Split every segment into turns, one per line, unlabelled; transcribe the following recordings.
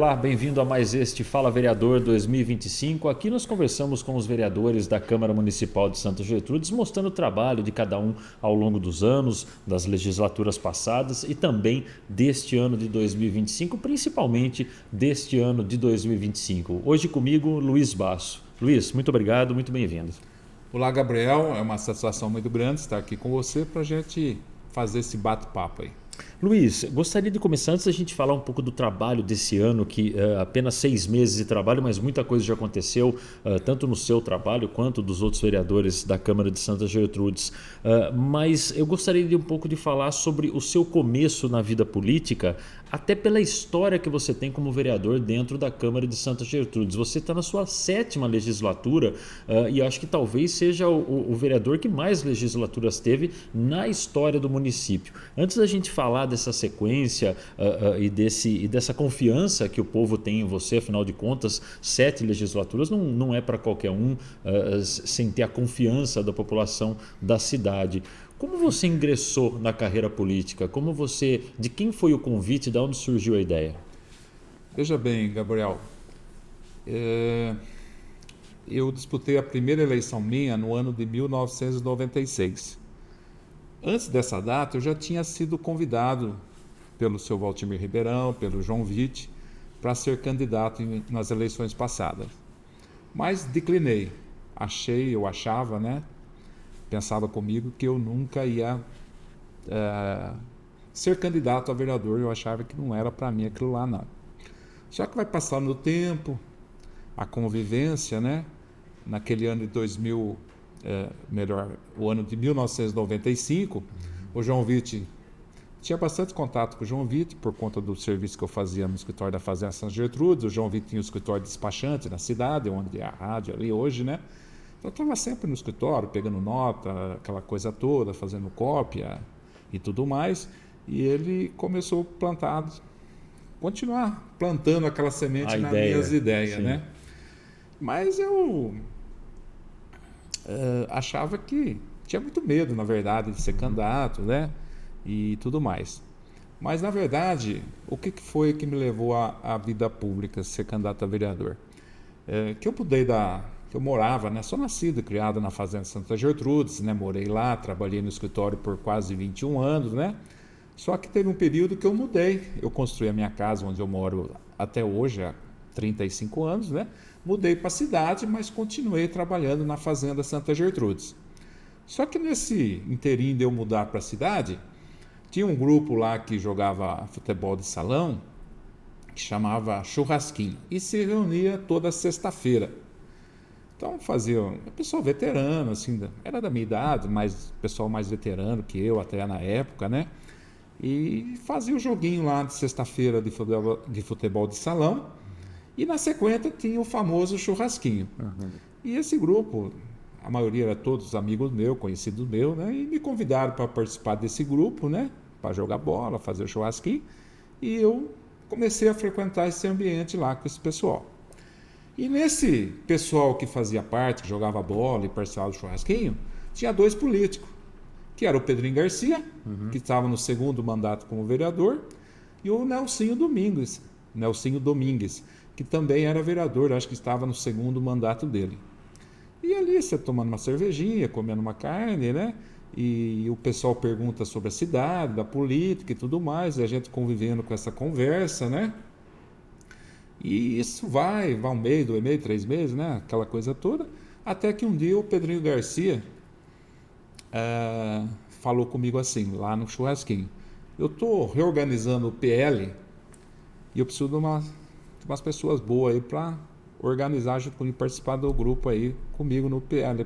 Olá, bem-vindo a mais este Fala Vereador 2025. Aqui nós conversamos com os vereadores da Câmara Municipal de Santa Gertrudes, mostrando o trabalho de cada um ao longo dos anos, das legislaturas passadas e também deste ano de 2025, principalmente deste ano de 2025. Hoje comigo, Luiz Basso. Luiz, muito obrigado, muito bem-vindo.
Olá, Gabriel. É uma satisfação muito grande estar aqui com você para a gente fazer esse bate-papo aí.
Luiz, gostaria de começar antes da gente falar um pouco do trabalho desse ano, que apenas 6 meses de trabalho, mas muita coisa já aconteceu, tanto no seu trabalho quanto dos outros vereadores da Câmara de Santa Gertrudes. Mas eu gostaria de um pouco de falar sobre o seu começo na vida política, até pela história que você tem como vereador dentro da Câmara de Santa Gertrudes. Você está na sua 7ª legislatura e acho que talvez seja o vereador que mais legislaturas teve na história do município. Antes da gente falar dessa sequência e dessa confiança que o povo tem em você, afinal de contas, 7 legislaturas não é para qualquer um sem ter a confiança da população da cidade. Como você ingressou na carreira política? De quem foi o convite? De onde surgiu a ideia?
Veja bem, Gabriel, eu disputei a primeira eleição minha no ano de 1996. Antes dessa data, eu já tinha sido convidado pelo seu Valtimir Ribeirão, pelo João Vitti, para ser candidato nas eleições passadas. Mas declinei. Eu achava, né? Pensava comigo que eu nunca ia ser candidato a vereador. Eu achava que não era para mim aquilo lá, não. Só que vai passando o tempo, a convivência, né? Naquele ano de 2000, o ano de 1995, o João Vitti, tinha bastante contato com o João Vitti por conta do serviço que eu fazia no escritório da Fazenda Santa Gertrudes. O João Vitti tinha o escritório de despachante na cidade, onde é a rádio ali hoje, né? Então eu estava sempre no escritório, pegando nota, aquela coisa toda, fazendo cópia e tudo mais. E ele começou a continuar plantando aquela semente nas minhas ideias, né? Mas eu achava que tinha muito medo, na verdade, de ser candidato, né? E tudo mais. Mas, na verdade, o que foi que me levou à vida pública, ser candidato a vereador? Eu morava, né? Sou nascido e criado na Fazenda Santa Gertrudes, né? Morei lá, trabalhei no escritório por quase 21 anos, né? Só que teve um período que eu mudei. Eu construí a minha casa onde eu moro até hoje, há 35 anos, né? Mudei para a cidade, mas continuei trabalhando na Fazenda Santa Gertrudes. Só que nesse inteirinho de eu mudar para a cidade, tinha um grupo lá que jogava futebol de salão, que chamava Churrasquinho, e se reunia toda sexta-feira. Então fazia pessoal veterano, assim, era da minha idade, mas pessoal mais veterano que eu até na época, né? E fazia o joguinho lá de sexta-feira de futebol de salão, e na sequência tinha o famoso churrasquinho. E esse grupo, a maioria era todos amigos meus, conhecidos meus, né? E me convidaram para participar desse grupo, né? Para jogar bola, fazer o churrasquinho, e eu comecei a frequentar esse ambiente lá com esse pessoal. E nesse pessoal que fazia parte, que jogava bola e participava do churrasquinho, tinha 2 políticos, que era o Pedrinho Garcia, que estava no 2º mandato como vereador, e o Nelsinho Domingues, que também era vereador, acho que estava no 2º mandato dele. E ali você tomando uma cervejinha, comendo uma carne, né? E o pessoal pergunta sobre a cidade, da política e tudo mais, e a gente convivendo com essa conversa, né? E isso vai 1 mês, 2 meses, 3 meses, né? Aquela coisa toda. Até que um dia o Pedrinho Garcia falou comigo assim, lá no churrasquinho: eu estou reorganizando o PL e eu preciso de umas pessoas boas aí para organizar junto comigo, participar do grupo aí comigo no PL.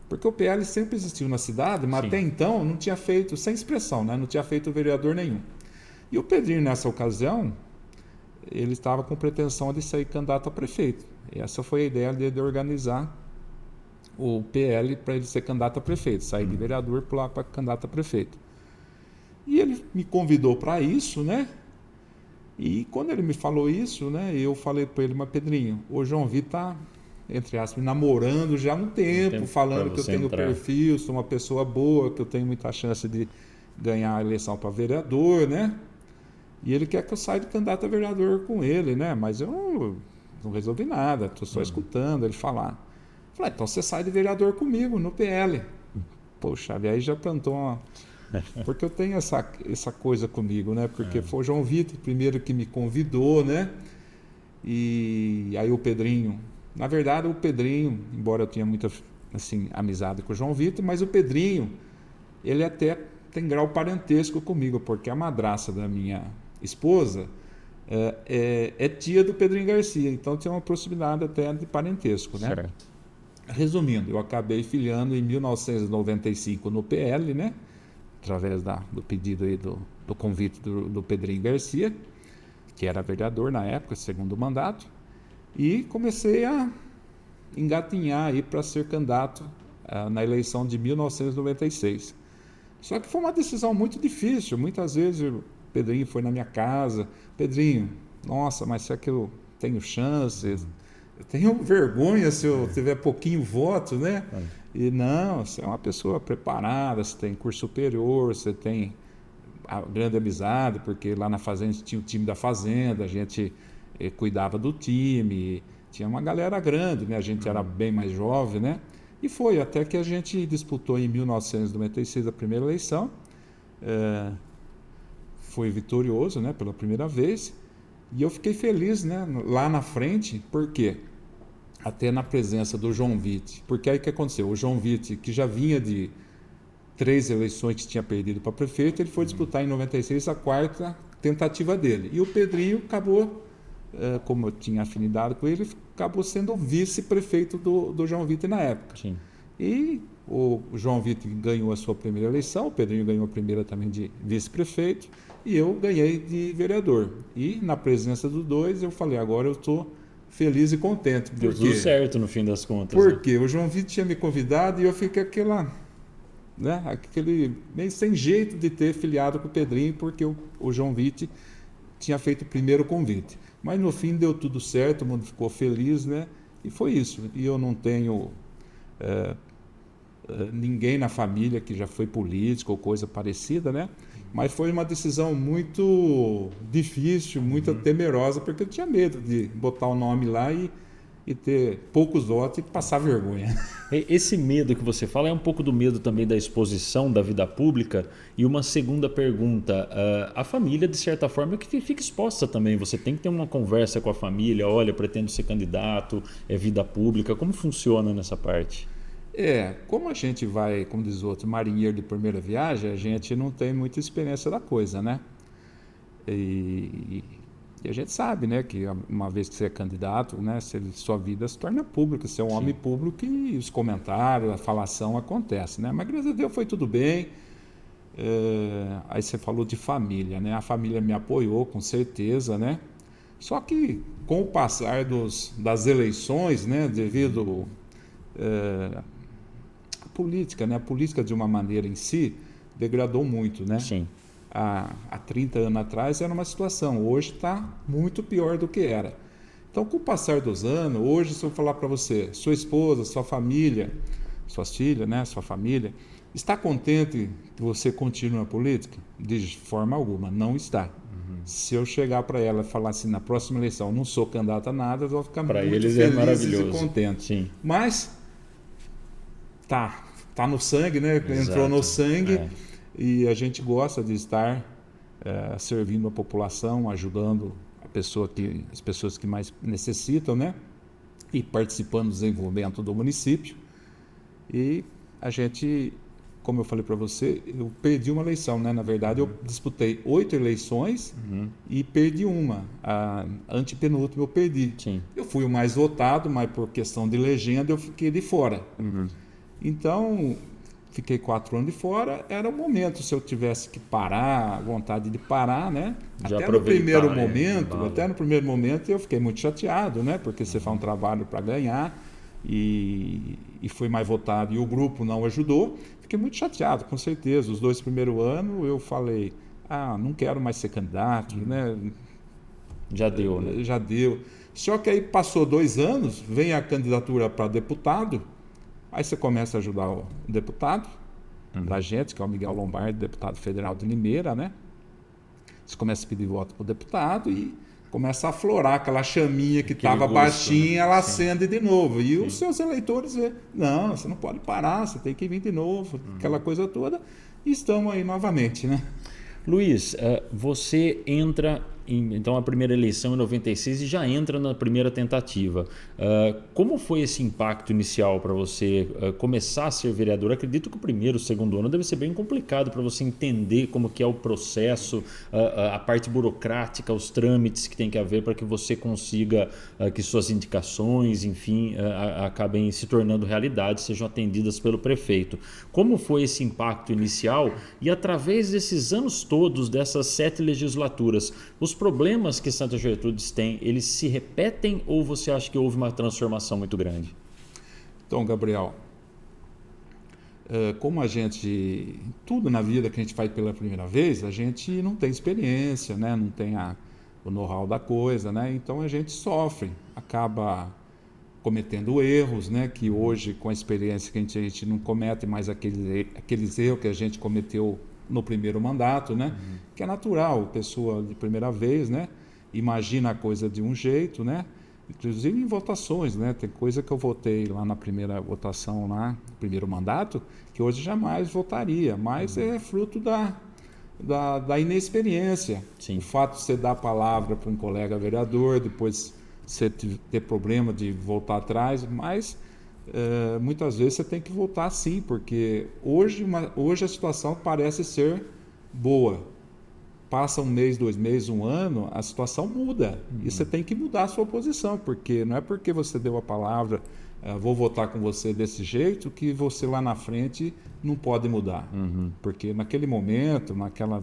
Porque o PL sempre existiu na cidade, mas até então não tinha feito, sem expressão, né? Não tinha feito vereador nenhum. E o Pedrinho, nessa ocasião, ele estava com pretensão de sair candidato a prefeito. E essa foi a ideia dele de organizar o PL para ele ser candidato a prefeito, sair de vereador e pular para candidato a prefeito. E ele me convidou para isso, né? E quando ele me falou isso, né, eu falei para ele: mas Pedrinho, o João Vitor está, entre aspas, me namorando já há um tempo falando que eu tenho perfil, sou uma pessoa boa, que eu tenho muita chance de ganhar a eleição para vereador, né? E ele quer que eu saia de candidato a vereador com ele, né? Mas eu não resolvi nada, estou só escutando ele falar. Falei, então você sai de vereador comigo, no PL. Poxa, aí já plantou uma... Porque eu tenho essa coisa comigo, né? Porque foi o João Vitor primeiro que me convidou, né? E aí o Pedrinho... Na verdade, o Pedrinho, embora eu tenha muita assim, amizade com o João Vitor, mas o Pedrinho, ele até tem grau parentesco comigo, porque a madraça da minha esposa é tia do Pedrinho Garcia, então tem uma proximidade até de parentesco, né?
Certo.
Resumindo, eu acabei filiando em 1995 no PL, né? Através do pedido aí do convite do Pedrinho Garcia, que era vereador na época, segundo mandato, e comecei a engatinhar aí para ser candidato na eleição de 1996. Só que foi uma decisão muito difícil. Muitas vezes o Pedrinho foi na minha casa. Pedrinho, nossa, mas será que eu tenho chance? Eu tenho vergonha se eu tiver pouquinho voto, né? E não, você é uma pessoa preparada, você tem curso superior, você tem a grande amizade, porque lá na fazenda tinha o time da fazenda, a gente cuidava do time, tinha uma galera grande, né? A gente era bem mais jovem, né? E foi até que a gente disputou em 1996 a primeira eleição, foi vitorioso, né? Pela primeira vez, e eu fiquei feliz, né? Lá na frente, por quê? Até na presença do João Vitti, porque aí o que aconteceu? O João Vitti, que já vinha de 3 eleições que tinha perdido para prefeito, ele foi disputar em 96 a 4ª tentativa dele, e o Pedrinho acabou, como eu tinha afinidade com ele, acabou sendo o vice-prefeito do João Vitti na época.
Sim.
E o João Vitti ganhou a sua primeira eleição, o Pedrinho ganhou a primeira também de vice-prefeito, e eu ganhei de vereador. E na presença dos dois, eu falei, agora eu estou feliz e contente.
Deu tudo certo no fim das contas.
Porque o João Vitti tinha me convidado e eu fiquei aquele meio sem jeito de ter filiado com o Pedrinho, porque o João Vitti tinha feito o primeiro convite. Mas no fim deu tudo certo, o mundo ficou feliz, né? E foi isso. E eu não tenho ninguém na família que já foi político ou coisa parecida, né? Mas foi uma decisão muito difícil, muito temerosa, porque eu tinha medo de botar o nome lá e ter poucos votos e passar vergonha.
Esse medo que você fala é um pouco do medo também da exposição da vida pública. E uma segunda pergunta, a família, de certa forma, é que fica exposta também. Você tem que ter uma conversa com a família, olha, pretendo ser candidato, é vida pública. Como funciona nessa parte?
Como a gente vai, como diz o outro, marinheiro de primeira viagem, a gente não tem muita experiência da coisa, né? E a gente sabe, né, que uma vez que você é candidato, né, sua vida se torna pública, você é um homem público e os comentários, a falação acontece, né? Mas graças a Deus foi tudo bem. Aí você falou de família, né? A família me apoiou, com certeza, né? Só que com o passar das eleições, né, devido à política, né? A política de uma maneira em si degradou muito, né?
Sim.
Há 30 anos atrás era uma situação, hoje está muito pior do que era. Então, com o passar dos anos, hoje, se eu falar para você, sua esposa, sua família, suas filhas, né, sua família, está contente que você continue na política? De forma alguma, não está. Se eu chegar para ela e falar assim, na próxima eleição, não sou candidato a nada, eu vou ficar muito
eles
felizes e contente.
Sim.
Mas tá no sangue, né?
Exato.
Entrou no sangue. E a gente gosta de estar servindo a população, ajudando as pessoas que mais necessitam, né? E participando do desenvolvimento do município. E a gente, como eu falei para você, eu perdi uma eleição, né? Na verdade, eu disputei 8 eleições e perdi uma. A antepenúltima eu perdi.
Sim.
Eu fui o mais votado, mas por questão de legenda eu fiquei de fora. Então, fiquei 4 anos de fora, era o momento, se eu tivesse que parar, vontade de parar, né? Até no primeiro momento eu fiquei muito chateado, né? Porque você faz um trabalho para ganhar e foi mais votado e o grupo não ajudou. Fiquei muito chateado, com certeza. Os 2 primeiros anos eu falei, não quero mais ser candidato, né?
Já deu, né?
Já deu. Só que aí passou 2 anos, vem a candidatura para deputado. Aí você começa a ajudar o deputado da gente, que é o Miguel Lombardi, deputado federal de Limeira, né? Você começa a pedir voto para o deputado e começa a aflorar aquela chaminha que estava
gosto,
baixinha,
né?
ela
Sim.
acende de novo. E
Sim.
os seus eleitores veem, não, você não pode parar, você tem que vir de novo, aquela coisa toda. E estamos aí novamente, né?
Luiz, você entra então a primeira eleição em 96 e já entra na primeira tentativa. Como foi esse impacto inicial para você começar a ser vereador? Acredito que o primeiro, o segundo ano deve ser bem complicado para você entender como que é o processo, a parte burocrática, os trâmites que tem que haver para que você consiga que suas indicações, enfim, acabem se tornando realidade, sejam atendidas pelo prefeito. Como foi esse impacto inicial e através desses anos todos, dessas 7 legislaturas, os problemas que Santa Gertrudes tem, eles se repetem ou você acha que houve uma transformação muito grande?
Então, Gabriel, como a gente, tudo na vida que a gente faz pela primeira vez, a gente não tem experiência, né? Não tem o know-how da coisa, né? Então a gente sofre, acaba cometendo erros, né? Que hoje, com a experiência que a gente não comete mais aqueles erros que a gente cometeu no primeiro mandato, né? Que é natural, pessoa de primeira vez, né? Imagina a coisa de um jeito, né? Inclusive em votações, né? Tem coisa que eu votei lá na primeira votação, lá no primeiro mandato, que hoje jamais votaria, mas é fruto da inexperiência.
Sim.
O fato de você dar a palavra para um colega vereador, depois você ter problema de voltar atrás, mas muitas vezes você tem que voltar sim, porque hoje a situação parece ser boa. Passa um mês, 2 meses, 1 ano, a situação muda. E você tem que mudar a sua posição, porque não é porque você deu a palavra, vou votar com você desse jeito, que você lá na frente não pode mudar. Porque naquele momento,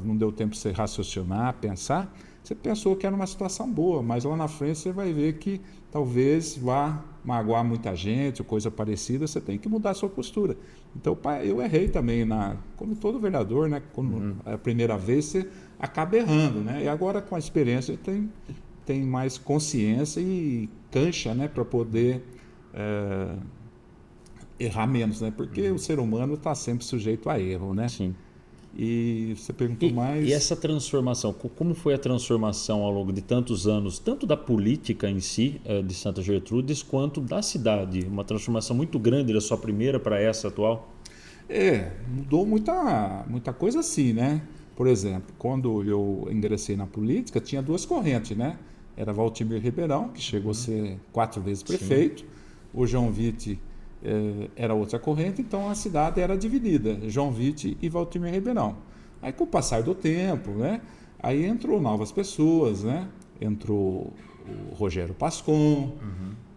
não deu tempo de você raciocinar, pensar, você pensou que era uma situação boa, mas lá na frente você vai ver que talvez vá magoar muita gente ou coisa parecida, você tem que mudar a sua postura. Então, eu errei também, como todo vereador, né? Quando é a primeira vez, você acaba errando, né? E agora, com a experiência, tem mais consciência e cancha, né? Para poder errar menos, né? Porque o ser humano está sempre sujeito a erro, né?
Sim.
E você perguntou mais...
E essa transformação, como foi a transformação ao longo de tantos anos, tanto da política em si, de Santa Gertrudes, quanto da cidade? Uma transformação muito grande da sua primeira para essa atual?
Mudou muita coisa assim, né? Por exemplo, quando eu ingressei na política, tinha 2 correntes, né? Era Valtimir Ribeirão, que chegou a ser 4 vezes prefeito. Sim. O João Vitti era outra corrente, então a cidade era dividida, João Vitti e Valtimir Ribeirão. Aí, com o passar do tempo, né? Aí entrou novas pessoas, né? Entrou o Rogério Pascon,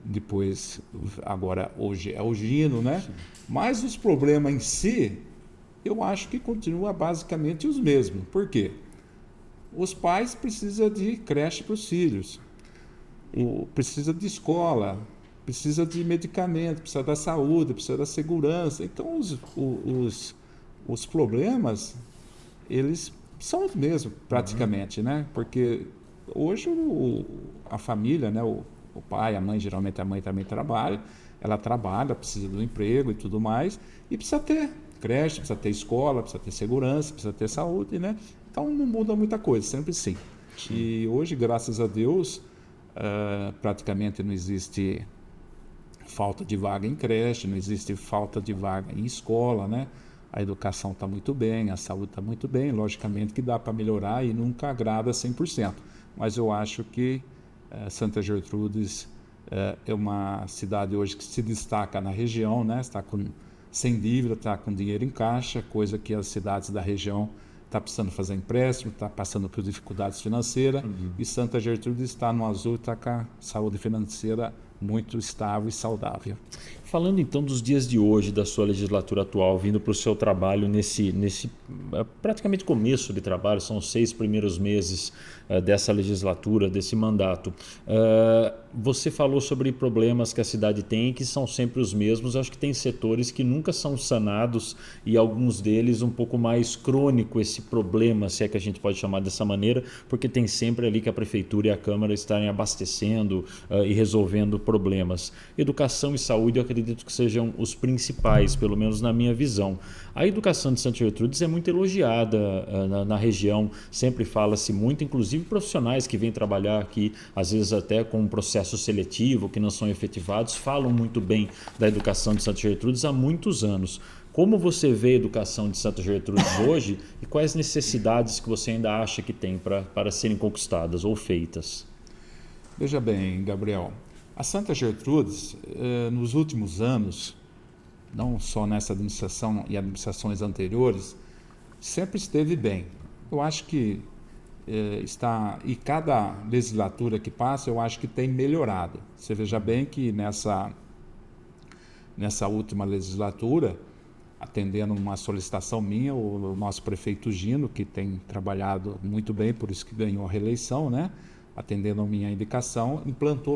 depois, agora hoje é o Gino, né? Sim. Mas os problemas em si, eu acho que continua basicamente os mesmos. Por quê? Os pais precisam de creche para os filhos, precisa de escola, precisa de medicamento, precisa da saúde, precisa da segurança. Então, os problemas, eles são os mesmos, praticamente, né? Porque hoje a família, né? O pai, a mãe, geralmente a mãe também trabalha, ela trabalha, precisa do emprego e tudo mais, e precisa ter creche, precisa ter escola, precisa ter segurança, precisa ter saúde, né? Então, não muda muita coisa, sempre sim. E hoje, graças a Deus, praticamente não existe falta de vaga em creche, não existe falta de vaga em escola, né? A educação está muito bem, a saúde está muito bem, logicamente que dá para melhorar e nunca agrada 100%. Mas eu acho que Santa Gertrudes é uma cidade hoje que se destaca na região, né? Está sem dívida, está com dinheiro em caixa, coisa que as cidades da região está precisando fazer empréstimo, está passando por dificuldades financeiras, e Santa Gertrudes está no azul, está com a saúde financeira muito estável e saudável.
Falando então dos dias de hoje, da sua legislatura atual, vindo para o seu trabalho nesse praticamente começo de trabalho, são 6 primeiros meses dessa legislatura, desse mandato. Você falou sobre problemas que a cidade tem, que são sempre os mesmos. Acho que tem setores que nunca são sanados e alguns deles um pouco mais crônico esse problema, se é que a gente pode chamar dessa maneira, porque tem sempre ali que a Prefeitura e a Câmara estarem abastecendo e resolvendo problemas. Educação e saúde, eu acredito acredito que sejam os principais, pelo menos na minha visão. A educação de Santa Gertrudes é muito elogiada na região, sempre fala-se muito, inclusive profissionais que vêm trabalhar aqui, às vezes até com um processo seletivo, que não são efetivados, falam muito bem da educação de Santa Gertrudes há muitos anos. Como você vê a educação de Santa Gertrudes hoje e quais necessidades que você ainda acha que tem para serem conquistadas ou feitas?
Veja bem, Gabriel, a Santa Gertrudes, nos últimos anos, não só nessa administração e administrações anteriores, sempre esteve bem. Eu acho que e cada legislatura que passa, eu acho que tem melhorado. Você veja bem que nessa última legislatura, atendendo uma solicitação minha, o nosso prefeito Gino, que tem trabalhado muito bem, por isso que ganhou a reeleição, né? Atendendo a minha indicação, implantou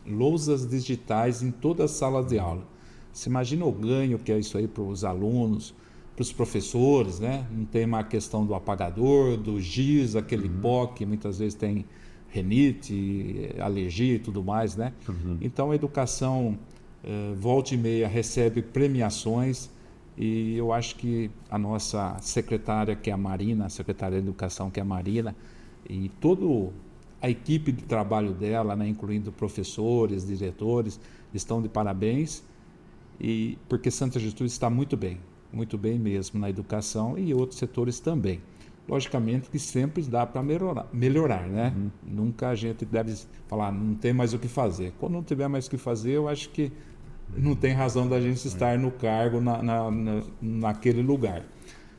lousas digitais em todas as salas de aula. Você imagina o ganho que é isso aí para os alunos, para os professores, né? Não tem mais a questão do apagador, do giz, aquele pó que muitas vezes tem rinite, alergia e tudo mais, né? Então a educação, volta e meia, recebe premiações. E eu acho que a nossa secretária, que é a Marina, a secretária de Educação, que é a Marina, e toda a equipe de trabalho dela, né, incluindo professores, diretores, estão de parabéns, porque Santa Gertrudes está muito bem mesmo na educação e outros setores também. Logicamente que sempre dá para melhorar, né? Nunca a gente deve falar, não tem mais o que fazer. Quando não tiver mais o que fazer, eu acho que não tem razão da gente estar no cargo naquele lugar.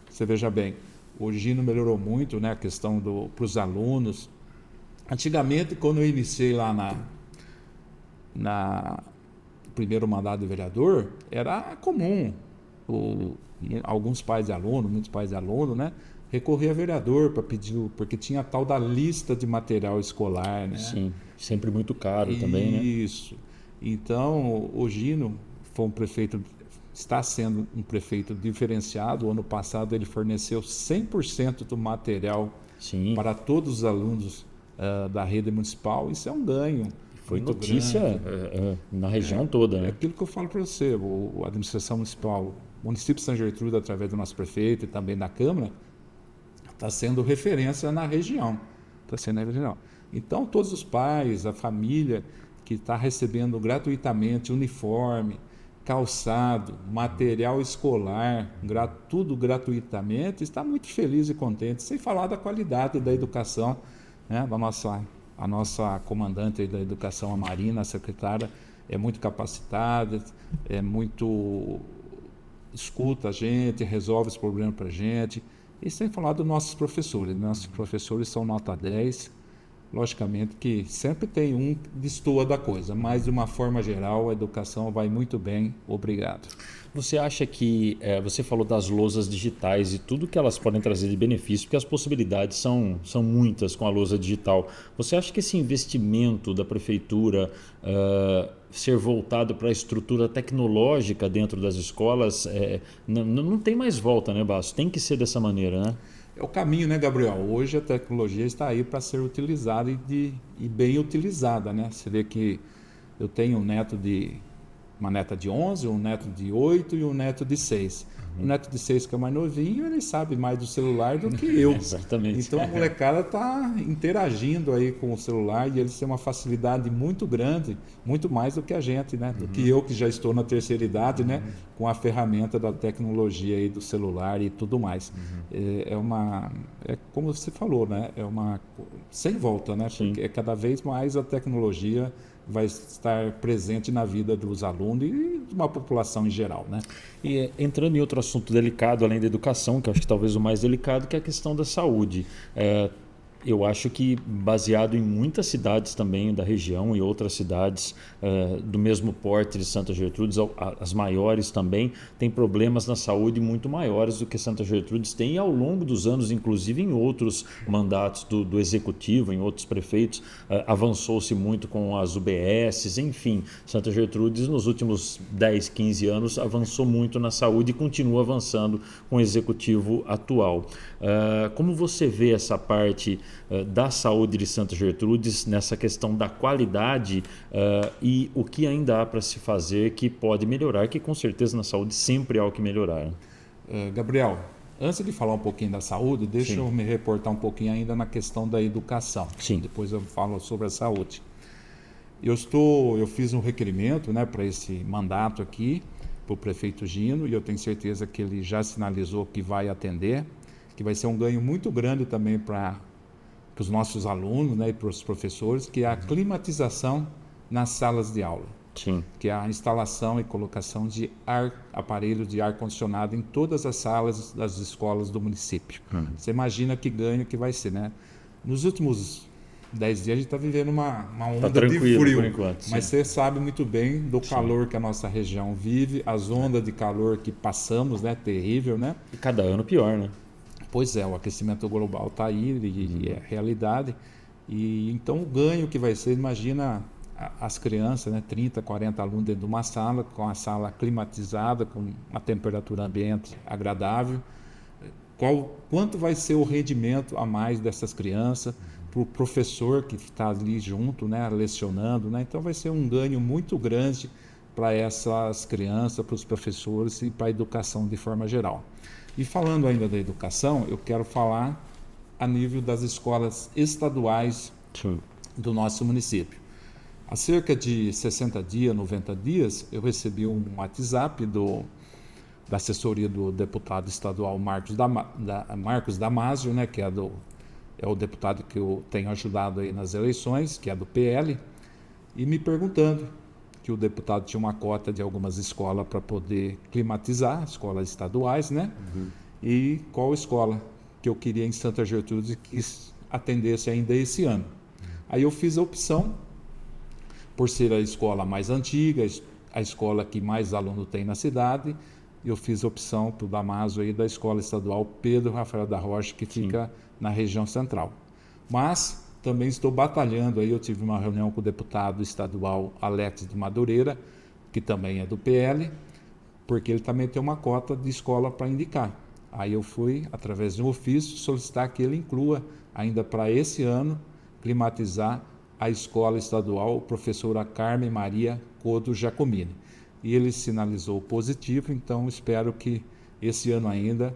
Você veja bem, o Gino melhorou muito, né, a questão para os alunos. Antigamente, quando eu iniciei lá na primeiro mandato de vereador, era comum alguns pais de aluno, muitos pais de aluno, né, recorrer a vereador para pedir, porque tinha a tal da lista de material escolar, né?
Sim, sempre muito caro também, né?
Isso. Então, o Gino foi está sendo um prefeito diferenciado. O ano passado ele forneceu 100% do material para todos os alunos da rede municipal. Isso é um ganho.
Foi notícia na região toda, né?
É aquilo que eu falo para você, a administração municipal, o município de Santa Gertrudes, através do nosso prefeito e também da Câmara, está sendo referência na região. Então, todos os pais, a família que está recebendo gratuitamente uniforme, calçado, material escolar, tudo gratuitamente, está muito feliz e contente, sem falar da qualidade da educação, né? A nossa comandante da educação, a Marina, a secretária, é muito capacitada, escuta a gente, resolve os problemas para a gente, e sem falar dos nossos professores. Nossos professores são nota 10, logicamente que sempre tem um que destoa da coisa, mas de uma forma geral a educação vai muito bem, obrigado.
Você acha que, você falou das lousas digitais e tudo que elas podem trazer de benefício, porque as possibilidades são muitas com a lousa digital. Você acha que esse investimento da prefeitura ser voltado para a estrutura tecnológica dentro das escolas, não tem mais volta, né, Basso? Tem que ser dessa maneira, né?
É o caminho, né, Gabriel? Hoje a tecnologia está aí para ser utilizada e bem utilizada, né? Você vê que eu tenho uma neta de 11, um neto de 8 e um neto de 6. O neto de 6, que é mais novinho, ele sabe mais do celular do que eu.
Exatamente.
Então a molecada está interagindo aí com o celular e eles têm uma facilidade muito grande, muito mais do que a gente, né? Do que eu, que já estou na terceira idade, né? Com a ferramenta da tecnologia aí do celular e tudo mais. É como você falou, né? Sem volta, né?
Sim.
Porque cada vez mais a tecnologia vai estar presente na vida dos alunos e de uma população em geral, né?
E entrando em outro assunto delicado, além da educação, que eu acho que talvez o mais delicado, que é a questão da saúde. Eu acho que, baseado em muitas cidades também da região e outras cidades do mesmo porte de Santa Gertrudes, as maiores também, têm problemas na saúde muito maiores do que Santa Gertrudes tem, e ao longo dos anos, inclusive em outros mandatos do Executivo, em outros prefeitos, avançou-se muito com as UBSs, enfim. Santa Gertrudes, nos últimos 10, 15 anos, avançou muito na saúde e continua avançando com o Executivo atual. Como você vê essa parte da saúde de Santa Gertrudes nessa questão da qualidade e o que ainda há para se fazer que pode melhorar, que com certeza na saúde sempre há o que melhorar.
Gabriel, antes de falar um pouquinho da saúde, deixa eu me reportar um pouquinho ainda na questão da educação.
Sim.
Depois eu falo sobre a saúde. Eu fiz um requerimento, né, para esse mandato aqui, para o prefeito Gino, e eu tenho certeza que ele já sinalizou que vai atender, que vai ser um ganho muito grande também para os nossos alunos, né, e para os professores, que é a climatização nas salas de aula.
Sim.
Que é a instalação e colocação de aparelho de ar-condicionado em todas as salas das escolas do município. Você imagina que ganho que vai ser, né? Nos últimos 10 dias a gente está vivendo uma onda de frio,
por enquanto,
mas você sabe muito bem do calor que a nossa região vive, as ondas de calor que passamos, né? Terrível, né?
E cada ano pior, né?
Pois é, o aquecimento global está aí e é realidade. E então o ganho que vai ser, imagina as crianças, né? 30, 40 alunos dentro de uma sala, com a sala climatizada, com uma temperatura ambiente agradável. Quanto vai ser o rendimento a mais dessas crianças? Para o professor que está ali junto, né, lecionando, né? Então vai ser um ganho muito grande para essas crianças, para os professores e para a educação de forma geral. E falando ainda da educação, eu quero falar a nível das escolas estaduais do nosso município. Há cerca de 60 dias, 90 dias, eu recebi um WhatsApp da assessoria do deputado estadual Marcos Damasio, né, que é o deputado que eu tenho ajudado aí nas eleições, que é do PL, e me perguntando que o deputado tinha uma cota de algumas escolas para poder climatizar, escolas estaduais, né? E qual escola que eu queria em Santa Gertrudes que atendesse ainda esse ano. Aí eu fiz a opção, por ser a escola mais antiga, a escola que mais aluno tem na cidade, eu fiz a opção para o Damasio aí da Escola Estadual Pedro Rafael da Rocha, que fica na região central. Mas também estou batalhando aí, eu tive uma reunião com o deputado estadual Alex de Madureira, que também é do PL, porque ele também tem uma cota de escola para indicar. Aí eu fui, através de um ofício, solicitar que ele inclua, ainda para esse ano, climatizar a escola estadual professora Carmen Maria Codo Giacomini. E ele sinalizou positivo, então espero que esse ano ainda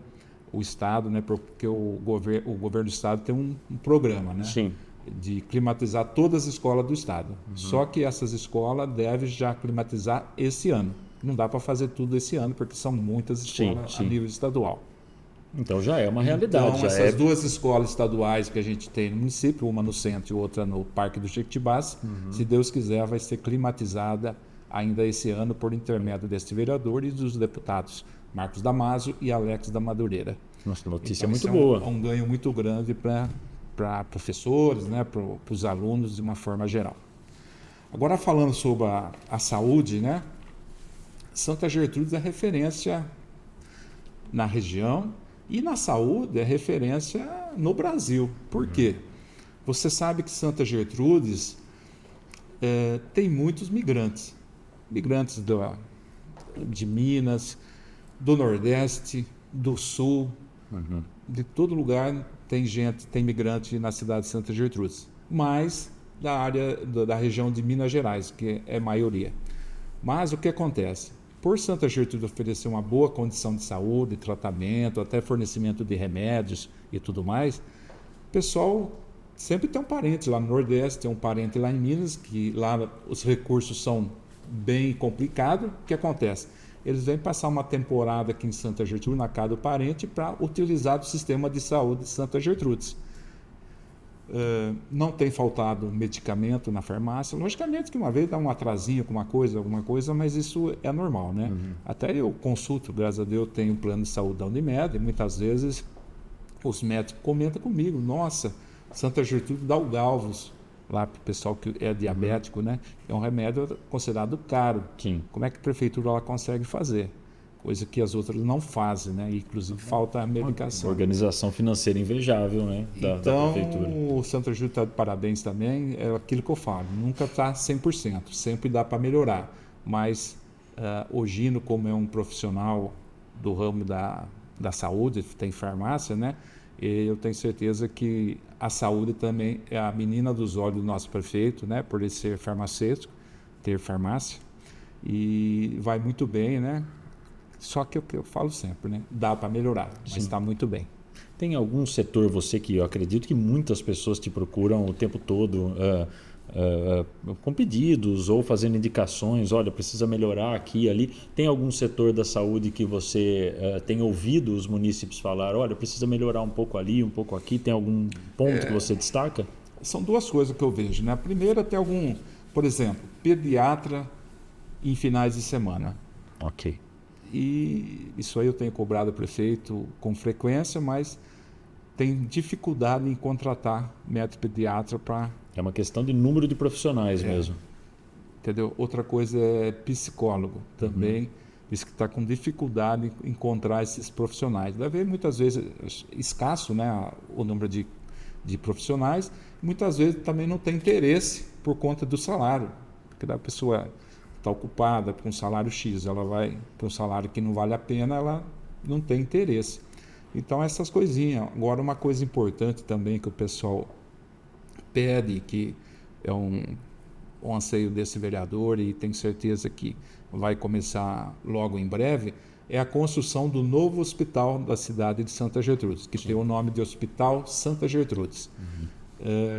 o Estado, né, porque o governo do Estado tem um programa, né, de climatizar todas as escolas do Estado. Só que essas escolas devem já climatizar esse ano. Não dá para fazer tudo esse ano, porque são muitas escolas a nível estadual.
Então já é uma realidade.
Então, essas duas escolas estaduais que a gente tem no município, uma no centro e outra no Parque do Jequitibás, se Deus quiser, vai ser climatizada ainda esse ano por intermédio deste vereador e dos deputados Marcos Damasio e Alex da Madureira.
Nossa, notícia
então,
muito boa.
É um ganho muito grande para professores, né, para os alunos de uma forma geral. Agora falando sobre a saúde, né, Santa Gertrudes é referência na região e na saúde é referência no Brasil. Por quê? Você sabe que Santa Gertrudes tem muitos migrantes de Minas, do Nordeste, do Sul, de todo lugar tem migrante na cidade de Santa Gertrudes, mas da área da região de Minas Gerais, que é a maioria. Mas o que acontece? Por Santa Gertrudes oferecer uma boa condição de saúde, tratamento, até fornecimento de remédios e tudo mais, o pessoal sempre tem um parente lá no Nordeste, tem um parente lá em Minas, que lá os recursos são bem complicados. O que acontece? Eles vêm passar uma temporada aqui em Santa Gertrudes, na casa do parente, para utilizar o sistema de saúde de Santa Gertrudes. Não tem faltado medicamento na farmácia. Logicamente que uma vez dá um atrasinho com alguma coisa, mas isso é normal, né? Até eu consulto, graças a Deus, tenho um plano de saúde da Unimed, e muitas vezes os médicos comentam comigo, nossa, Santa Gertrudes dá o Galvus, lá para o pessoal que é diabético, né? É um remédio considerado caro. Como é que a prefeitura ela consegue fazer? Coisa que as outras não fazem, né? Inclusive falta a medicação.
Organização financeira invejável, né? Da prefeitura.
O Santa Gertrudes está de parabéns também, é aquilo que eu falo, nunca está 100%, sempre dá para melhorar, mas o Gino, como é um profissional do ramo da saúde, tem farmácia, né? E eu tenho certeza que a saúde também é a menina dos olhos do nosso prefeito, né? Por ele ser farmacêutico, ter farmácia, e vai muito bem, né? Só que o que eu falo sempre, né? Dá para melhorar, mas está muito bem.
Tem algum setor, você, que eu acredito que muitas pessoas te procuram o tempo todo com pedidos ou fazendo indicações, olha, precisa melhorar aqui e ali. Tem algum setor da saúde que você tem ouvido os munícipes falar, olha, precisa melhorar um pouco ali, um pouco aqui? Tem algum ponto que você destaca?
São duas coisas que eu vejo, né? A primeira, tem algum, por exemplo, pediatra em finais de semana.
Ok.
E isso aí eu tenho cobrado o prefeito com frequência, mas tem dificuldade em contratar médico pediatra para...
É uma questão de número de profissionais mesmo.
Entendeu? Outra coisa é psicólogo também. Diz que está com dificuldade em encontrar esses profissionais. Deve haver muitas vezes escasso, né, o número de profissionais. Muitas vezes também não tem interesse por conta do salário. Porque a pessoa está ocupada com um salário X, ela vai para um salário que não vale a pena, ela não tem interesse. Então, essas coisinhas. Agora, uma coisa importante também que o pessoal pede, que é um anseio desse vereador e tenho certeza que vai começar logo em breve, é a construção do novo hospital da cidade de Santa Gertrudes, que tem o nome de Hospital Santa Gertrudes.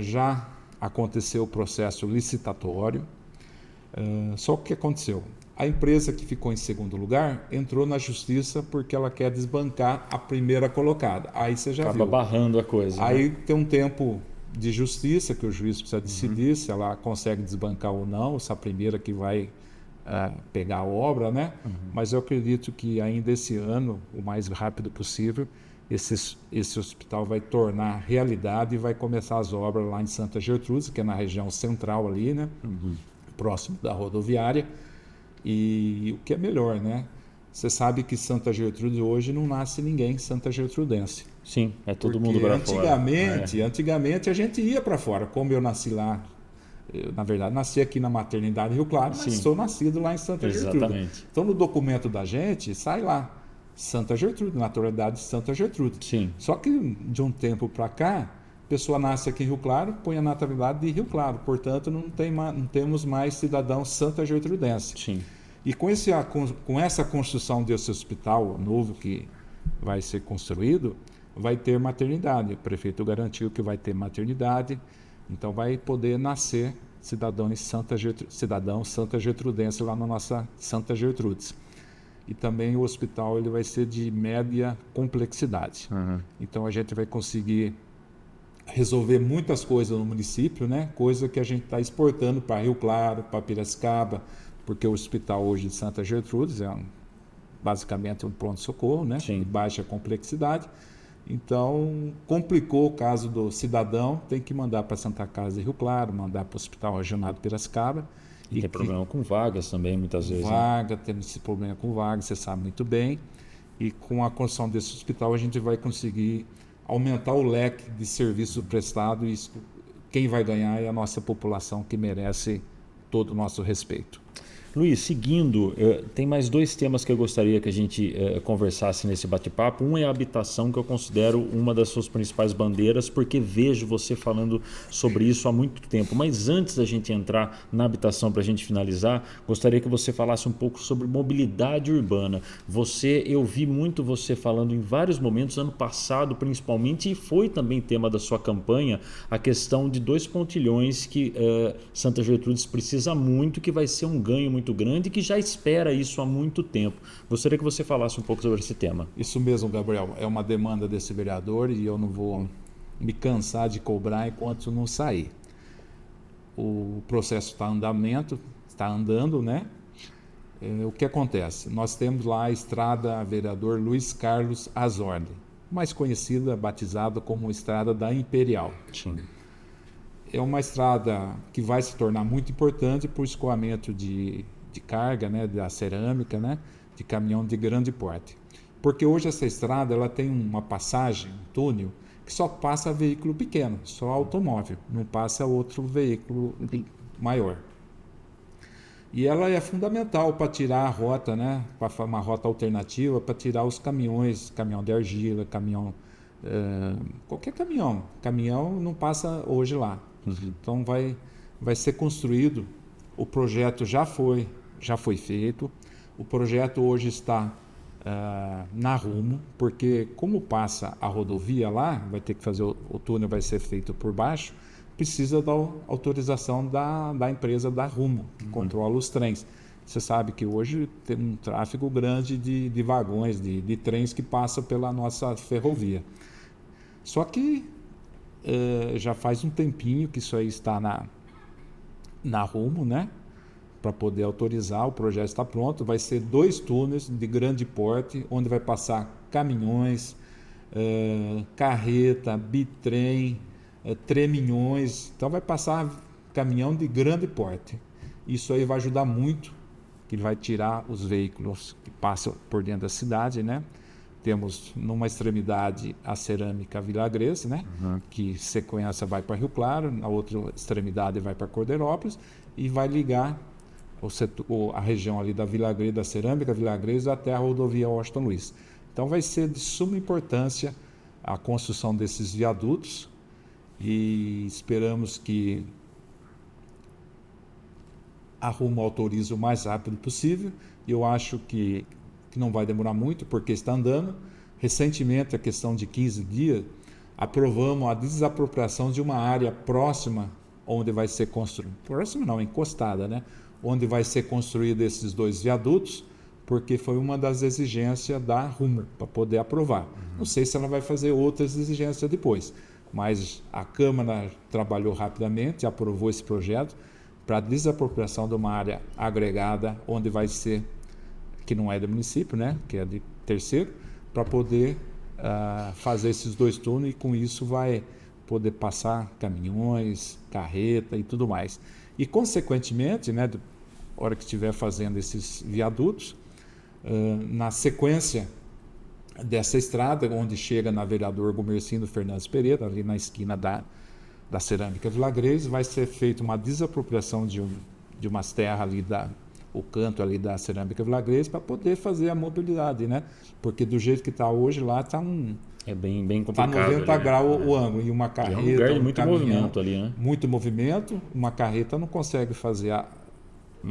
Já aconteceu o processo licitatório, só que o que aconteceu? A empresa que ficou em segundo lugar entrou na justiça porque ela quer desbancar a primeira colocada. Aí você já viu.
Acaba barrando a coisa.
Aí tem um tempo de justiça que o juiz precisa decidir se ela consegue desbancar ou não, se a primeira que vai pegar a obra, né? Mas eu acredito que ainda esse ano, o mais rápido possível, esse hospital vai tornar realidade e vai começar as obras lá em Santa Gertrudes, que é na região central ali, né? Próximo da rodoviária. E o que é melhor, né? Você sabe que Santa Gertrudes hoje não nasce ninguém Santa Gertrudense.
Sim, é todo mundo para fora.
Antigamente a gente ia para fora. Como eu nasci lá, eu, na verdade, nasci aqui na maternidade Rio Claro, mas sou nascido lá em Santa Gertrudes. Então, no documento da gente, sai lá, Santa Gertrudes, naturalidade de Santa Gertrudes.
Sim.
Só que de um tempo para cá, a pessoa nasce aqui em Rio Claro, põe a naturalidade de Rio Claro. Portanto, não temos mais cidadão Santa Gertrudense.
Sim.
E com essa construção desse hospital novo que vai ser construído, vai ter maternidade. O prefeito garantiu que vai ter maternidade, então vai poder nascer cidadão Santa Gertrudense lá na nossa Santa Gertrudes. E também o hospital ele vai ser de média complexidade. Então a gente vai conseguir resolver muitas coisas no município, né? Coisa que a gente está exportando para Rio Claro, para Piracicaba, porque o hospital hoje de Santa Gertrudes é basicamente um pronto-socorro, né? De baixa complexidade. Então, complicou o caso do cidadão, tem que mandar para Santa Casa de Rio Claro, mandar para o Hospital Regional de Piracicaba.
E tem problema com vagas também, muitas vezes.
Temos esse problema com vagas, você sabe muito bem. E com a construção desse hospital, a gente vai conseguir aumentar o leque de serviço prestado e quem vai ganhar é a nossa população, que merece todo o nosso respeito.
Luiz, seguindo, tem mais dois temas que eu gostaria que a gente conversasse nesse bate-papo. Um é a habitação, que eu considero uma das suas principais bandeiras, porque vejo você falando sobre isso há muito tempo. Mas antes da gente entrar na habitação, para a gente finalizar, gostaria que você falasse um pouco sobre mobilidade urbana. Eu vi muito você falando em vários momentos, ano passado principalmente, e foi também tema da sua campanha, a questão de 2 pontilhões que Santa Gertrudes precisa muito, que vai ser um ganho muito grande, que já espera isso há muito tempo. Gostaria que você falasse um pouco sobre esse tema.
Isso mesmo, Gabriel. É uma demanda desse vereador e eu não vou me cansar de cobrar enquanto não sair. O processo está em andamento, está andando, né? O que acontece? Nós temos lá a estrada vereador Luiz Carlos Azordi, mais conhecida, batizada como Estrada da Imperial.
Sim.
É uma estrada que vai se tornar muito importante para o escoamento de carga, né, da cerâmica, né, de caminhão de grande porte. Porque hoje essa estrada ela tem uma passagem, um túnel, que só passa veículo pequeno, só automóvel, não passa outro veículo maior. E ela é fundamental para tirar a rota, né, para uma rota alternativa, para tirar os caminhões, caminhão de argila, caminhão qualquer caminhão. Caminhão não passa hoje lá. Então vai ser construído. O projeto já foi feito. O projeto hoje está na Rumo, porque como passa a rodovia lá, vai ter que fazer o túnel, vai ser feito por baixo, precisa da autorização da empresa da Rumo, que controla os trens. Você sabe que hoje tem um tráfego grande de vagões, de trens que passam pela nossa ferrovia. Só que já faz um tempinho que isso aí está na Rumo, né? Para poder autorizar, o projeto está pronto. Vai ser 2 túneis de grande porte, onde vai passar caminhões, carreta, bitrem, treminhões. Então vai passar caminhão de grande porte. Isso aí vai ajudar muito, que vai tirar os veículos que passam por dentro da cidade, né? Temos numa extremidade a cerâmica Vilagrês, né? Que sequência vai para Rio Claro, na outra extremidade vai para Cordeirópolis e vai ligar a região ali da Vilagrês, da cerâmica Vilagrês, até a rodovia Washington Luiz. Então vai ser de suma importância a construção desses viadutos e esperamos que a Rumo autorize o mais rápido possível. Eu acho que não vai demorar muito, porque está andando. Recentemente, a questão de 15 dias, aprovamos a desapropriação de uma área próxima onde vai ser construído. Próxima não, encostada, né? Onde vai ser construído esses 2 viadutos, porque foi uma das exigências da Rumo para poder aprovar. Não sei se ela vai fazer outras exigências depois, mas a Câmara trabalhou rapidamente, aprovou esse projeto para desapropriação de uma área agregada, onde vai ser, que não é do município, né, que é de terceiro, para poder fazer esses 2 túneis, e com isso vai poder passar caminhões, carreta e tudo mais. E, consequentemente, né, na hora que estiver fazendo esses viadutos, na sequência dessa estrada, onde chega na Vereador Gumercindo Fernandes Pereira, ali na esquina da cerâmica Vilagrês, vai ser feita uma desapropriação de umas terras ali o canto ali da cerâmica Vilagrês, para poder fazer a mobilidade, né? Porque do jeito que está hoje lá, está
é bem complicado.
Está 90
ali,
graus o ângulo, e uma carreta,
é um lugar de muito
caminhão,
movimento ali, né?
Muito movimento, uma carreta não consegue fazer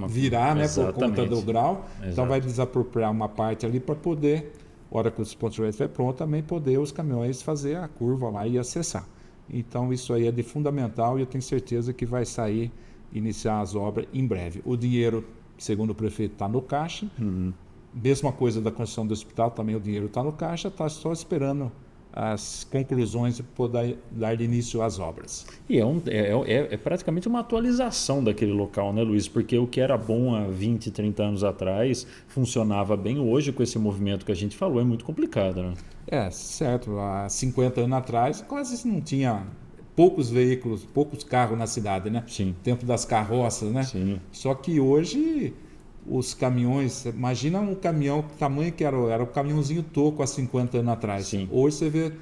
virar, né, por conta do grau.
Exato.
Então vai desapropriar uma parte ali para poder, na hora que o ponto estiver pronto, também poder os caminhões fazer a curva lá e acessar. Então isso aí é de fundamental, e eu tenho certeza que vai iniciar as obras em breve. O dinheiro, segundo o prefeito, está no caixa. Mesma coisa da construção do hospital, também o dinheiro está no caixa, está só esperando as conclusões para poder dar início às obras.
E é praticamente uma atualização daquele local, né, Luiz? Porque o que era bom há 20, 30 anos atrás funcionava bem. Hoje, com esse movimento que a gente falou, é muito complicado, né?
Certo. Há 50 anos atrás, quase não tinha poucos veículos, poucos carros na cidade, né?
Sim.
Tempo das carroças, né?
Sim.
Só que hoje os caminhões, imagina um caminhão, que tamanho que era o caminhãozinho toco há 50 anos atrás.
Sim.
Hoje você vê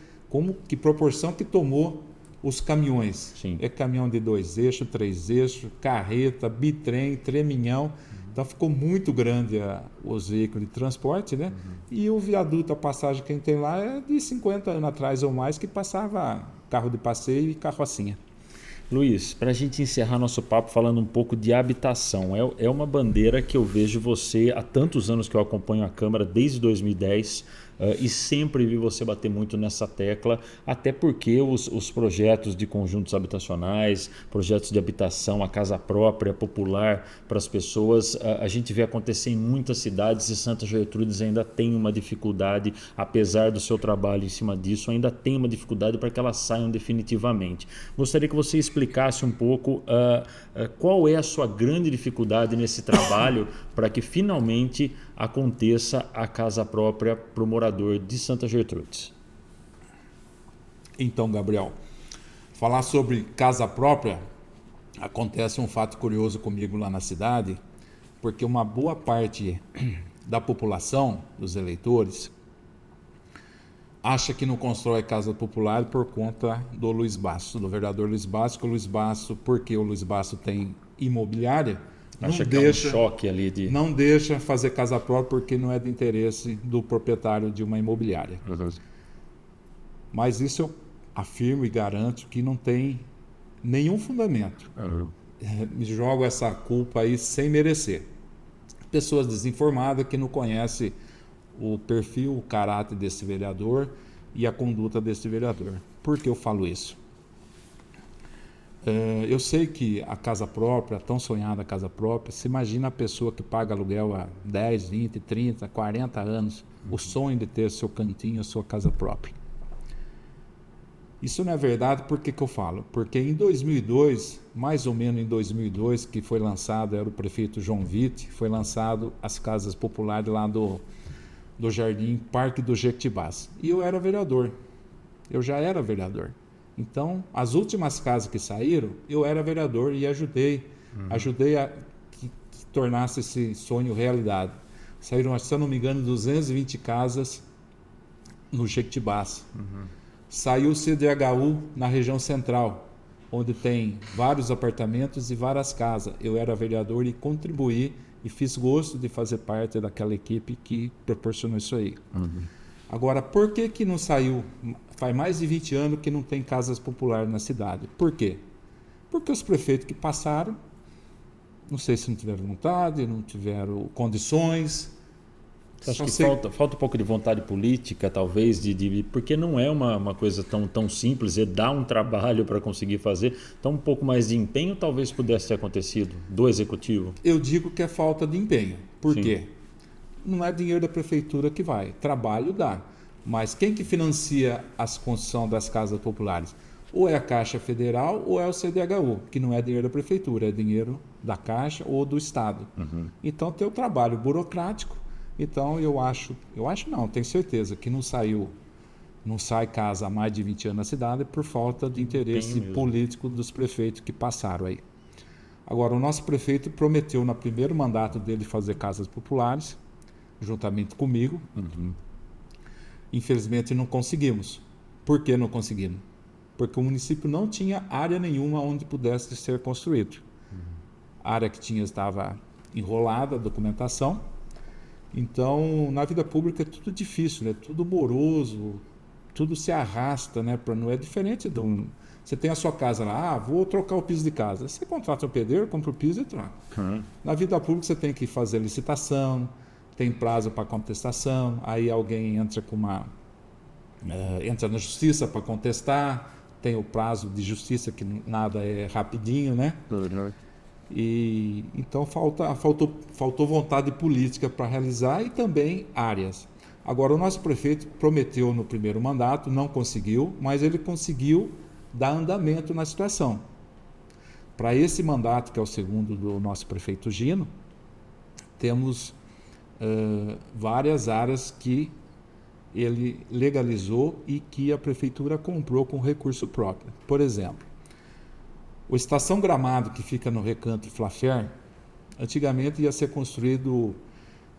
que proporção que tomou os caminhões.
Sim.
É caminhão de 2 eixos, 3 eixos, carreta, bitrem, treminhão. Então ficou muito grande os veículos de transporte, né? E o viaduto, a passagem que a gente tem lá é de 50 anos atrás ou mais, que passava carro de passeio e carrocinha.
Luiz, para a gente encerrar nosso papo falando um pouco de habitação, é uma bandeira que eu vejo você há tantos anos que eu acompanho a Câmara, desde 2010, e sempre vi você bater muito nessa tecla, até porque os projetos de conjuntos habitacionais, projetos de habitação, a casa própria, popular para as pessoas, a gente vê acontecer em muitas cidades, e Santa Gertrudes ainda tem uma dificuldade, apesar do seu trabalho em cima disso, ainda tem uma dificuldade para que elas saiam definitivamente. Gostaria que você explicasse um pouco qual é a sua grande dificuldade nesse trabalho para que finalmente aconteça a casa própria para o morador de Santa Gertrudes.
Então, Gabriel, falar sobre casa própria, acontece um fato curioso comigo lá na cidade, porque uma boa parte da população, dos eleitores, acha que não constrói casa popular por conta do Luiz Basso, do vereador Luiz Basso, que o Luiz Basso, porque o Luiz Basso tem imobiliária,
Acha que é um choque ali de...
não deixa fazer casa própria porque não é de interesse do proprietário de uma imobiliária. Mas isso eu afirmo e garanto que não tem nenhum fundamento. Me jogo essa culpa aí sem merecer. Pessoas desinformadas que não conhecem o perfil, o caráter desse vereador e a conduta desse vereador. Por que eu falo isso? Eu sei que a casa própria, a tão sonhada casa própria, se imagina a pessoa que paga aluguel há 10, 20, 30, 40 anos, o sonho de ter seu cantinho, a sua casa própria. Isso não é verdade, por que eu falo? Porque em 2002, mais ou menos em 2002, que foi lançado, era o prefeito João Vitti, foi lançado as casas populares lá do Jardim Parque do Jequitibás. E eu era vereador, eu já era vereador. Então, as últimas casas que saíram, eu era vereador e ajudei a que tornasse esse sonho realidade. Saíram, se eu não me engano, 220 casas no Jequitibás. Saiu o CDHU na região central, onde tem vários apartamentos e várias casas. Eu era vereador e contribuí e fiz gosto de fazer parte daquela equipe que proporcionou isso aí. Agora, por que não saiu? Faz mais de 20 anos que não tem casas populares na cidade. Por quê? Porque os prefeitos que passaram, não sei se não tiveram vontade, não tiveram condições.
Acho que falta um pouco de vontade política, talvez, porque não é uma coisa tão simples, dá um trabalho para conseguir fazer. Então, um pouco mais de empenho talvez pudesse ter acontecido do executivo.
Eu digo que é falta de empenho. Por quê? Não é dinheiro da prefeitura que vai, trabalho dá. Mas quem que financia a construção das casas populares? Ou é a Caixa Federal ou é o CDHU, que não é dinheiro da prefeitura, é dinheiro da Caixa ou do Estado. Então tem o trabalho burocrático. Então eu acho não, tenho certeza que não sai casa há mais de 20 anos na cidade por falta de interesse político dos prefeitos que passaram aí. Agora, o nosso prefeito prometeu no primeiro mandato dele fazer casas populares, juntamente comigo. Infelizmente não conseguimos. Por que não conseguimos? Porque o município não tinha área nenhuma onde pudesse ser construído. A área que tinha estava enrolada, a documentação. Então, na vida pública é tudo difícil, né? Tudo moroso, tudo se arrasta, né? Não é diferente de você tem a sua casa lá, vou trocar o piso de casa. Você contrata o pedreiro, compra o piso e troca. Na vida pública você tem que fazer licitação, tem prazo para contestação, aí alguém entra entra na justiça para contestar, tem o prazo de justiça que nada é rapidinho, né? E então faltou vontade política para realizar e também áreas. Agora, o nosso prefeito prometeu no primeiro mandato, não conseguiu, mas ele conseguiu dar andamento na situação. Para esse mandato, que é o segundo do nosso prefeito Gino, temos várias áreas que ele legalizou e que a prefeitura comprou com recurso próprio. Por exemplo, o Estação Gramado, que fica no Recanto Flafer, antigamente ia ser construído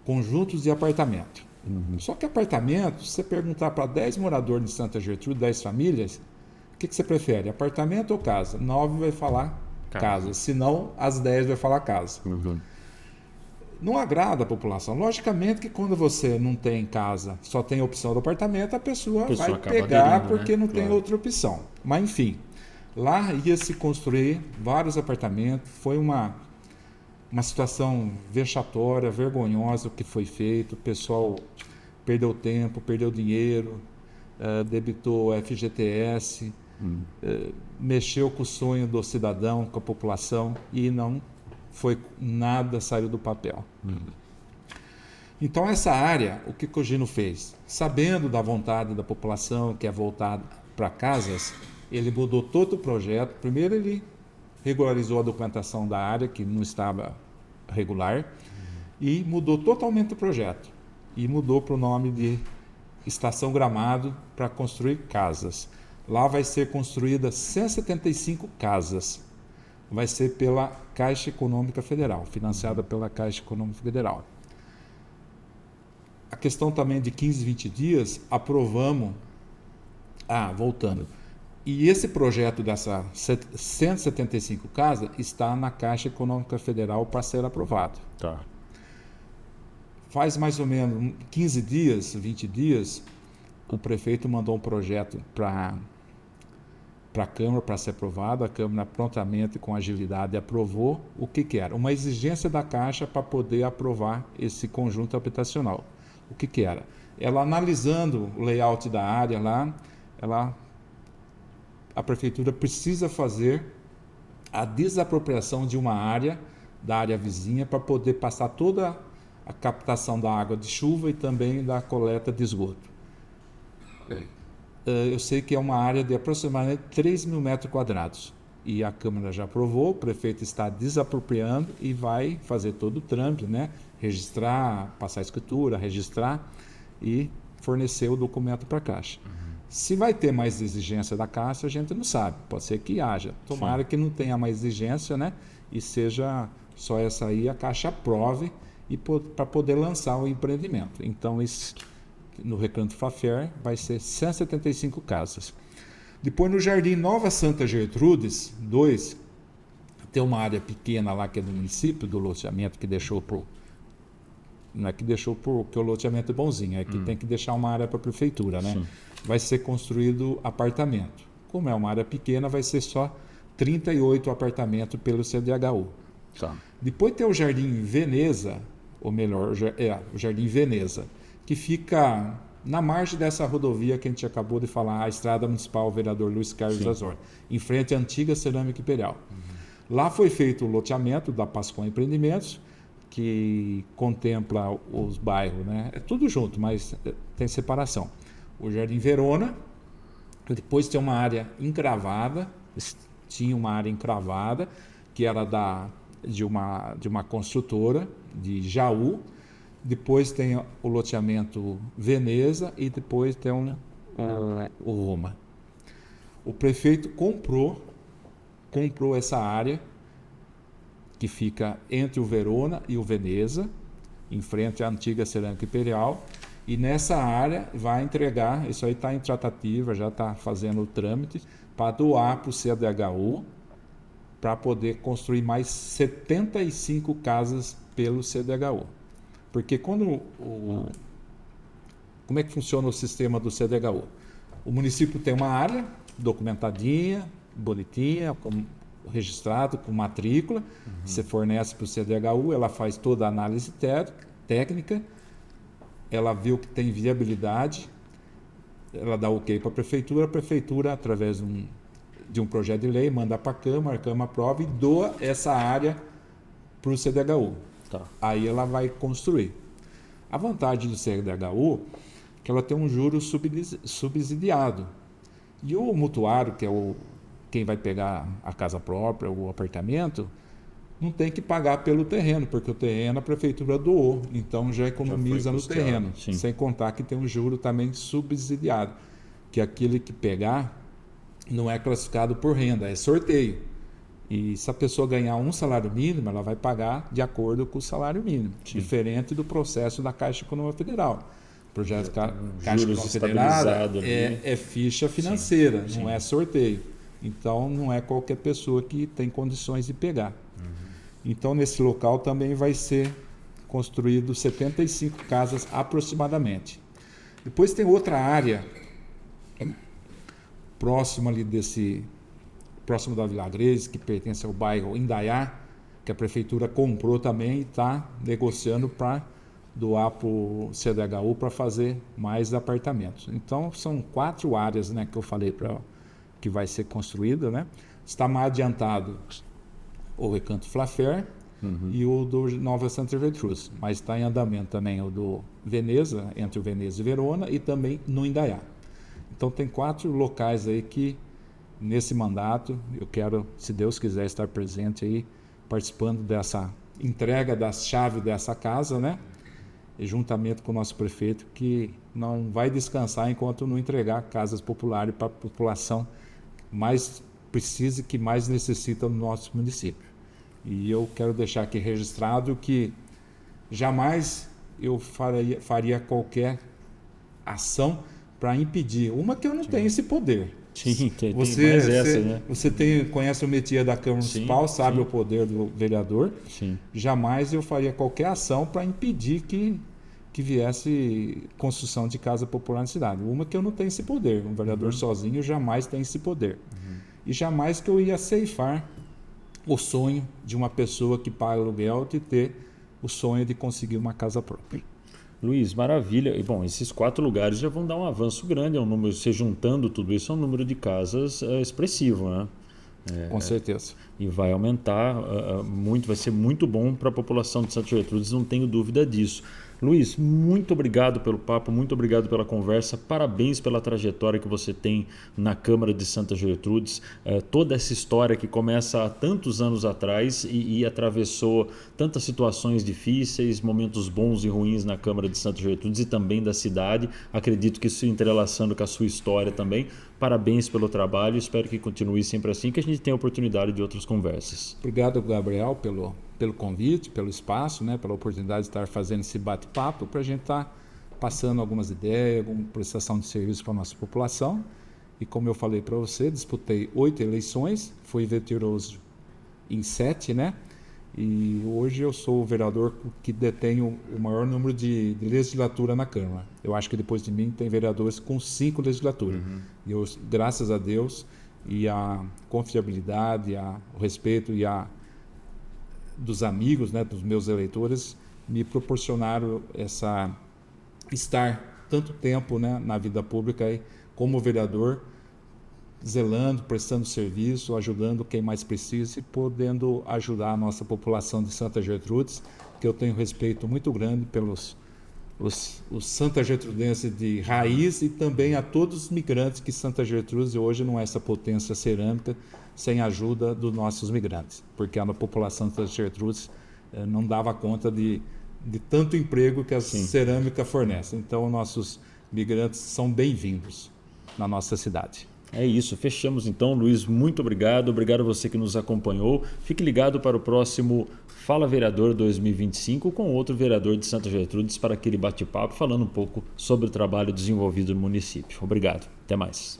conjuntos de apartamento. Só que apartamento, se você perguntar para 10 moradores de Santa Gertrude, 10 famílias, o que você prefere, apartamento ou casa? 9 vai falar casa, senão as 10 vai falar casa. Não agrada a população. Logicamente que quando você não tem casa, só tem a opção do apartamento, a pessoa vai pegar aderindo, porque não tem outra opção. Mas enfim, lá ia se construir vários apartamentos, foi uma situação vexatória, vergonhosa o que foi feito, o pessoal perdeu tempo, perdeu dinheiro, debitou FGTS, mexeu com o sonho do cidadão, com a população e não foi nada, saiu do papel. Então essa área, o que o Gino fez? Sabendo da vontade da população que é voltada para casas, ele mudou todo o projeto. Primeiro ele regularizou a documentação da área, que não estava regular, e mudou totalmente o projeto. E mudou para o nome de Estação Gramado para construir casas. Lá vai ser construídas 175 casas. Vai ser pela Caixa Econômica Federal, financiada pela Caixa Econômica Federal. A questão também de 15, 20 dias, aprovamos... voltando. E esse projeto dessas 175 casas está na Caixa Econômica Federal para ser aprovado. Faz mais ou menos 15 dias, 20 dias, o prefeito mandou um projeto para a Câmara para ser aprovado, a Câmara prontamente, com agilidade, aprovou. O que era? Uma exigência da Caixa para poder aprovar esse conjunto habitacional. O que era? Ela analisando o layout da área lá, a Prefeitura precisa fazer a desapropriação de uma área, da área vizinha, para poder passar toda a captação da água de chuva e também da coleta de esgoto. Eu sei que é uma área de aproximadamente 3 mil metros quadrados. E a Câmara já aprovou, o prefeito está desapropriando e vai fazer todo o trâmite, né? Registrar, passar a escritura, registrar e fornecer o documento para a Caixa. Se vai ter mais exigência da Caixa, a gente não sabe. Pode ser que haja. Tomara que não tenha mais exigência, né? E seja só essa aí, a Caixa aprove para poder lançar o empreendimento. Então, isso, no Recanto Flaffer, vai ser 175 casas. Depois, no Jardim Nova Santa Gertrudes 2, tem uma área pequena lá que é do município, do loteamento, que deixou por... Não é que deixou porque o loteamento é bonzinho, é que tem que deixar uma área para a prefeitura, né? Sim. Vai ser construído apartamento. Como é uma área pequena, vai ser só 38 apartamentos pelo CDHU.
Tá.
Depois tem o Jardim Veneza, ou melhor, o Jardim Veneza, que fica na margem dessa rodovia que a gente acabou de falar, a Estrada Municipal Vereador Luiz Carlos Azor, em frente à antiga Cerâmica Imperial. Lá foi feito o loteamento da Pascoal Empreendimentos, que contempla os bairros, né? É tudo junto, mas tem separação. O Jardim Verona, depois tem uma área encravada, tinha uma área encravada, que era de uma construtora de Jaú. Depois tem o loteamento Veneza e depois tem o Roma. O prefeito comprou essa área que fica entre o Verona e o Veneza, em frente à antiga Cerâmica Imperial, e nessa área vai entregar, isso aí está em tratativa, já está fazendo o trâmite, para doar para o CDHU, para poder construir mais 75 casas pelo CDHU. Porque como é que funciona o sistema do CDHU? O município tem uma área documentadinha, bonitinha, registrado, com matrícula, você fornece para o CDHU, ela faz toda a análise técnica, ela viu que tem viabilidade, ela dá ok para a prefeitura, através de um projeto de lei, manda para a Câmara aprova e doa essa área para o CDHU.
Tá.
Aí ela vai construir. A vantagem do CDHU é que ela tem um juro subsidiado. E o mutuário, que é quem vai pegar a casa própria, o apartamento, não tem que pagar pelo terreno, porque o terreno a prefeitura doou, então já economiza no terreno, sim. Sem contar que tem um juro também subsidiado, que aquele que pegar não é classificado por renda, é sorteio. E se a pessoa ganhar um salário mínimo, ela vai pagar de acordo com o salário mínimo, sim. Diferente do processo da Caixa Econômica Federal. O projeto Caixa Econômica Federal é ficha financeira, sim. Não é sorteio. Então, não é qualquer pessoa que tem condições de pegar. Então, nesse local também vai ser construído 75 casas aproximadamente. Depois tem outra área próximo da Vila Greze, que pertence ao bairro Indaiá, que a prefeitura comprou também e está negociando para doar para o CDHU para fazer mais apartamentos. Então, são 4 áreas, né, que eu falei que vai ser construída, né? Está mais adiantado o Recanto Flaffer e o do Nova Santa Gertrudes, mas está em andamento também o do Veneza, entre o Veneza e Verona, e também no Indaiá. Então tem 4 locais aí que nesse mandato eu quero, se Deus quiser, estar presente aí, participando dessa entrega das chaves dessa casa, né? E juntamente com o nosso prefeito, que não vai descansar enquanto não entregar casas populares para a população mais precisa e que mais necessita no nosso município. E eu quero deixar aqui registrado que jamais eu faria qualquer ação para impedir. Uma que eu não tenho esse poder.
Sim, tem mais essa, né?
Você conhece o métier da Câmara Municipal, sabe o poder do vereador.
Sim.
Jamais eu faria qualquer ação para impedir que que viesse construção de casa popular na cidade. Uma que eu não tenho esse poder, um vereador sozinho jamais tem esse poder. E jamais que eu ia ceifar o sonho de uma pessoa que paga aluguel de ter o sonho de conseguir uma casa própria.
Luiz, maravilha. E, bom, esses 4 lugares já vão dar um avanço grande, número, você juntando tudo isso, é um número de casas expressivo, né?
Com certeza.
E vai aumentar muito, vai ser muito bom para a população de Santa Gertrudes, não tenho dúvida disso. Luiz, muito obrigado pelo papo, muito obrigado pela conversa, parabéns pela trajetória que você tem na Câmara de Santa Gertrudes, toda essa história que começa há tantos anos atrás e atravessou tantas situações difíceis, momentos bons e ruins na Câmara de Santa Gertrudes e também da cidade, acredito que isso entrelaçando com a sua história também. Parabéns pelo trabalho, espero que continue sempre assim, que a gente tenha oportunidade de outras conversas.
Obrigado, Gabriel, pelo convite, pelo espaço, né, pela oportunidade de estar fazendo esse bate-papo para a gente estar passando algumas ideias, alguma prestação de serviço para a nossa população. E como eu falei para você, disputei 8 eleições, fui vitorioso em 7, né? E hoje eu sou o vereador que detém o maior número de legislatura na Câmara. Eu acho que depois de mim tem vereadores com 5 legislaturas. E eu, graças a Deus, e a confiabilidade, o respeito e dos amigos, né, dos meus eleitores, me proporcionaram estar tanto tempo, né, na vida pública aí, como vereador, zelando, prestando serviço, ajudando quem mais precisa e podendo ajudar a nossa população de Santa Gertrudes, que eu tenho respeito muito grande pelos os Santa Gertrudenses de raiz e também a todos os migrantes que Santa Gertrudes hoje não é essa potência cerâmica sem a ajuda dos nossos migrantes, porque a população de Santa Gertrudes não dava conta de tanto emprego que a cerâmica fornece. Então, nossos migrantes são bem-vindos na nossa cidade.
É isso, fechamos então. Luiz, muito obrigado. Obrigado a você que nos acompanhou. Fique ligado para o próximo Fala Vereador 2025 com outro vereador de Santa Gertrudes para aquele bate-papo falando um pouco sobre o trabalho desenvolvido no município. Obrigado. Até mais.